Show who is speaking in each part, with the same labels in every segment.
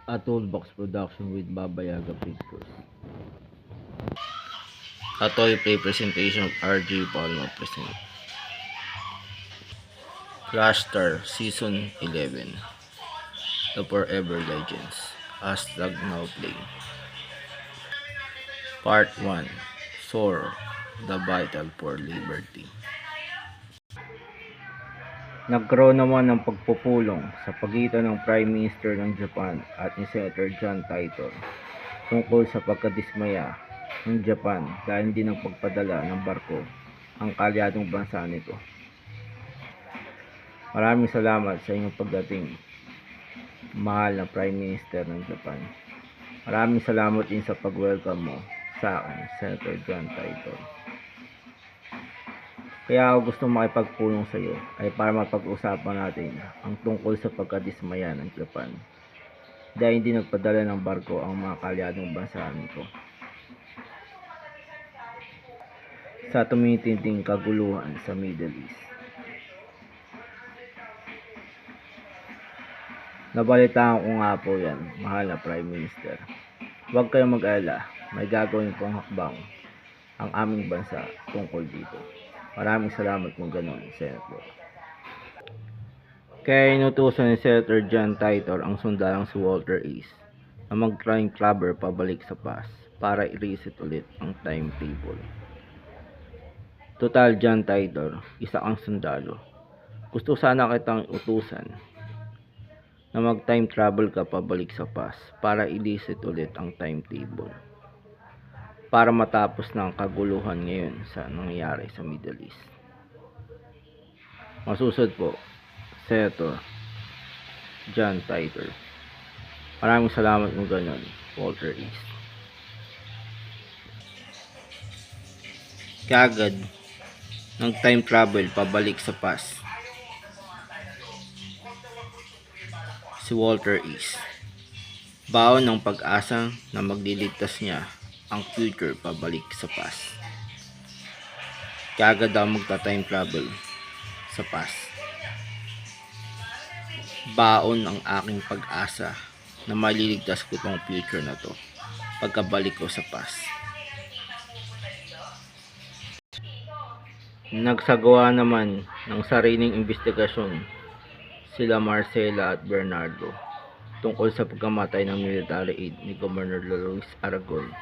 Speaker 1: A Toolbox production with Baba Yaga Pictures. A toy play presentation of RJ Palma present. Crash Star Season 11. The Forever Legends. Hashtag now play. Part 1. Soar. The Battle for Liberty. Nagkaroon naman ng pagpupulong sa pagitan ng Prime Minister ng Japan at ni Senator John Titor tungkol sa pagkadismaya ng Japan dahil hindi nang pagpadala ng barko ang kalyadong bansa nito. Maraming salamat sa inyong pagdating, mahal na Prime Minister ng Japan. Maraming salamat din sa pag-welcome mo sa akin, Senator John Titor. Kaya ako gusto makipagpulong sa iyo ay para mapag-usapan natin ang tungkol sa pagkadismaya ng Japan dahil hindi nagpadala ng barko ang mga kalyadong bansa nito sa tumitinding kaguluhan sa Middle East. Nabalitaan ko nga po yan, mahal na Prime Minister. Huwag kayong mag-alala, may gagawin pong hakbang ang aming bansa tungkol dito. Maraming salamat kung ganoon, Senator. Kaya inutusan ni Senator John Titor ang sundalang si Walter Ace na mag-time travel pabalik sa past para i-reset ulit ang timetable. Total, John Titor, isa kang sundalo. Gusto sana kitang utusan na mag-time travel ka pabalik sa past para i-reset ulit ang timetable para matapos na ang kaguluhan ngayon sa nangyayari sa Middle East. Masusunod po, Senator John Titor. Maraming salamat kung ganoon, Walter Ace. Kaagad ng time travel pabalik sa past si Walter Ace. Baon ng pag-asa na magliligtas niya ang future pabalik sa past. Kaagad daw magta-time travel sa past. Baon ang aking pag-asa na maliligtas ko tong future na to pagkabalik ko sa past. Nagsagawa naman ng sariling investigasyon sila Marcela at Bernardo tungkol sa pagkamatay ng military aid ni Governor Luis Aragon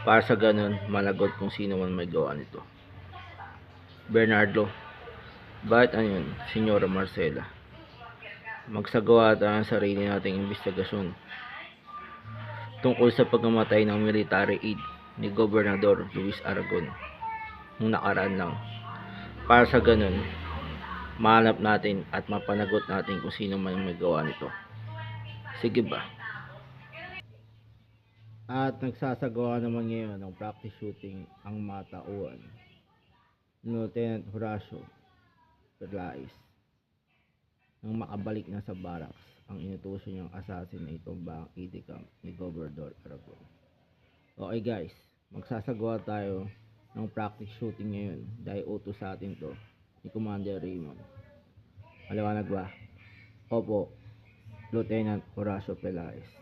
Speaker 1: para sa ganun managot kung sino man may gawa nito. Bernardo, bakit ano yun, Senyora Marcela? Magsagawa tayo ng sarili nating investigasyon tungkol sa pagkamatay ng military aid ni Gobernador Luis Aragon nung nakaraan lang. Para sa ganun, mahanap natin at mapanagot natin kung sino man may gawa nito. Sige ba? At nagsasagawa naman ngayon ng practice shooting ang mga tauhan ni Lieutenant Horacio Perlaez nang makabalik na sa barracks ang inutusan niyang assassin na itumba ang AD camp ni Gobernador Aragon. Okay guys, magsasagawa tayo ng practice shooting ngayon dahil utos sa atin to ni Commander Raymond. Maliwanag ba? Opo, Lieutenant Horacio Perlaez.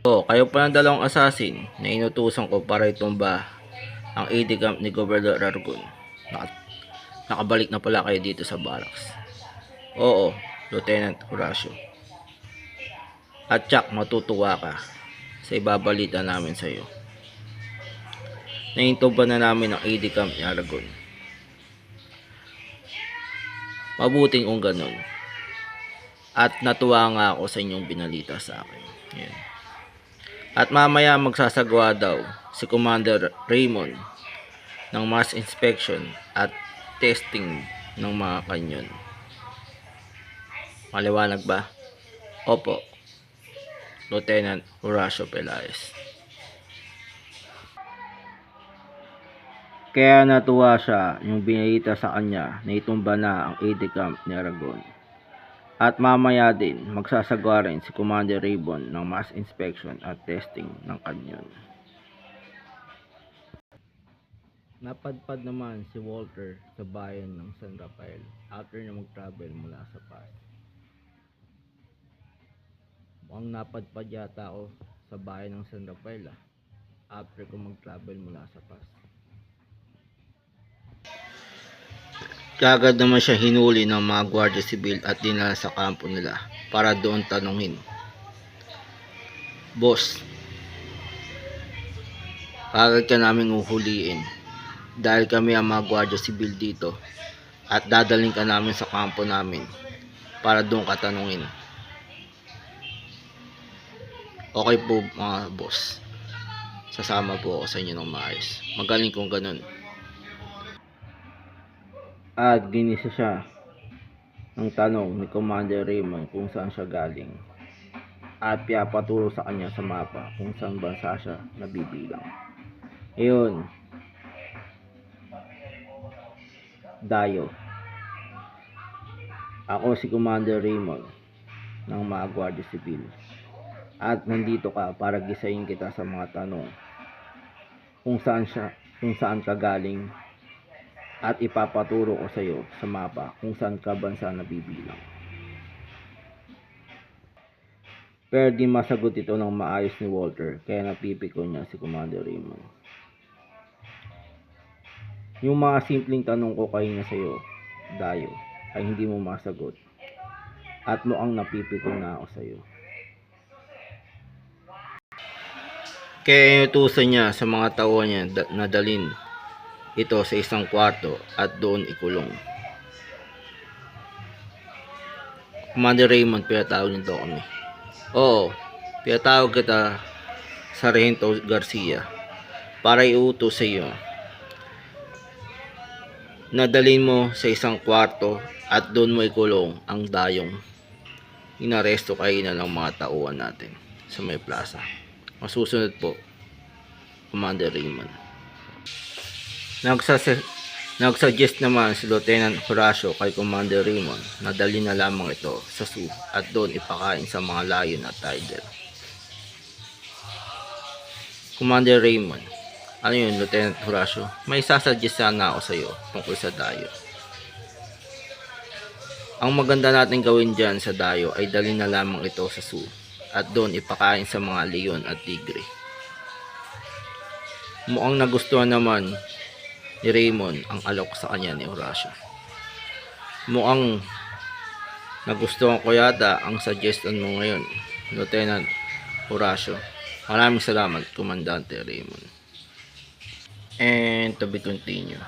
Speaker 1: Kayo pa ng dalawang assassin na inutusan ko para itumba ang AD camp ni Gobernador Aragon. Nakabalik na pala kayo dito sa barracks. Oo, Lieutenant Horacio. At tsak, matutuwa ka sa ibabalita namin sa iyo. Naintumba na namin ang AD camp ni Aragon. Mabuting kung ganun. At natuwa nga ako sa inyong binalita sa akin. Yan. At mamaya magsasagawa daw si Commander Raymond ng mass inspection at testing ng mga kanyon. Maliwanag ba? Opo, Lieutenant Horacio Perlaez. Kaya natuwa siya yung binalita sa kanya na itumba na ang AD camp ni Aragon. At mamaya din magsasagawa rin si Commander Raymond ng mass inspection at testing ng kanyon. Napadpad naman si Walter sa bayan ng San Rafael after na mag-travel mula sa past. Mukhang napadpad yata ako sa bayan ng San Rafael after ko mag-travel mula sa PAS. Kagad naman siya hinuli ng mga Guardia Civil at dinala sa kampo nila para doon tanungin. Boss, kagad ka naming uhuliin dahil kami ang mga Guardia Civil dito at dadaling ka namin sa kampo namin para doon ka tanungin. Okay po mga boss, sasama po ako sa inyo ng maayos. Magaling kung ganun. At ginisa siya ng tanong ni Commander Raymond kung saan siya galing at pinapaturo sa kanya sa mapa kung saan bansa siya nabibilang. Ayun, Dayo. Ako si Commander Raymond ng mga Guardia Civil at nandito ka para gisayin kita sa mga tanong kung saan ka galing at ipapaturo ko sa iyo sa mapa kung saan ka bansa nabibilang. Pero di masagot ito ng maayos ni Walter kaya napipiko niya si Commander Raymond. Yung mga simpleng tanong ko kanina sa iyo, Dayo, ay hindi mo masagot at mukhang napipiko na ako sa iyo. Kaya inutusan niya sa mga tauhan niya na dalhin ito sa isang kwarto at doon ikulong. Commander Raymond, pinatawag nito kami. Oo, pinatawag kita Sargento Garcia para iutos sa iyo na dalhin mo sa isang kwarto at doon mo ikulong ang dayong inaresto kayo ng mga tauhan natin sa may plaza. Masusunod po, Commander Raymond. Nagsuggest naman si Lieutenant Horacio kay Commander Raymond na dalhin na lamang ito sa zoo at doon ipakain sa mga lion at tiger. Commander Raymond, ano yun, Lieutenant Horacio? May sasuggest sana ako sa iyo tungkol sa Dayo. Ang maganda natin gawin dyan sa Dayo ay dalhin na lamang ito sa zoo at doon ipakain sa mga leon at tigre. Mukhang nagustuhan naman ni Raymond ang alok sa kanya ni Horacio. Mukhang nagustuhan ko yata ang suggestion mo ngayon, Lieutenant Horacio. Maraming salamat, Comandante Raymond. And to be continued.